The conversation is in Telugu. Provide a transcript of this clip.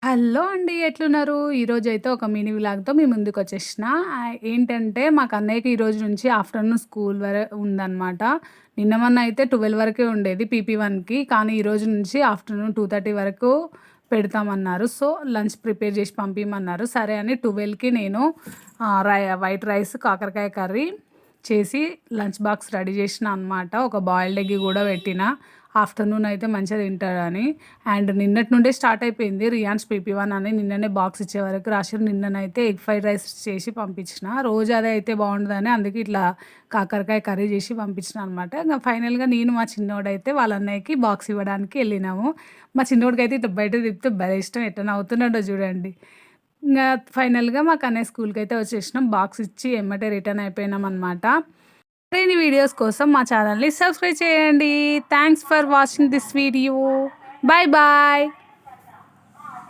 హలో అండి. ఎట్లున్నారు? ఈరోజైతే ఒక మినీ వ్లాగ్‌తో మీ ముందుకొచ్చేసిన. ఏంటంటే మాకు అన్నయ్యకి ఈరోజు నుంచి ఆఫ్టర్‌నూన్ స్కూల్ ఉందనమాట. నిన్న మొన్న అయితే 12 వరకే ఉండేది పీపీ1కి. కానీ ఈరోజు నుంచి ఆఫ్టర్‌నూన్ 2:30 వరకు పెడతామన్నారు. సో, లంచ్ ప్రిపేర్ చేసి పంపియమన్నారు. సరే అని 12కి నేను వైట్ రైస్, కాకరకాయ కర్రీ చేసి లంచ్ బాక్స్ రెడీ చేసినా అనమాట. ఒక బాయిల్డ్ ఎగ్ కూడా పెట్టిన. ఆఫ్టర్‌నూన్ అయితే మంచిగా తింటాడని. అండ్ నిన్నటి నుండే స్టార్ట్ అయిపోయింది. రియాన్స్ పీపీ1 అని నిన్ననే బాక్స్ ఇచ్చే వరకు రాసిర్రు. నిన్ననైతే ఎగ్ ఫ్రైడ్ రైస్ చేసి పంపించిన. రోజు అదే అయితే బాగుండదని అందుకే ఇట్లా కాకరకాయ కర్రీ చేసి పంపించిన అనమాట. ఇంక ఫైనల్‌గా నేను మా చిన్నోడైతే వాళ్ళ అన్నయ్యకి బాక్స్ ఇవ్వడానికి వెళ్ళినాము. మా చిన్నోడికైతే ఇట్లా బయట తిప్పితే భలే ఇష్టం. ఎట్లా నవ్వుతున్నాడో చూడండి. ఇంగా ఫైనల్‌గా మాకు అన్నయ్య స్కూల్‌కైతే వచ్చేసినాం. బాక్స్ ఇచ్చి ఎమ్మటే రిటర్న్ అయిపోయినామనమాట. మరిన్ని వీడియోస్ కోసం మా ఛానల్‌ని సబ్స్క్రైబ్ చేయండి. Thanks for watching this video. Bye bye.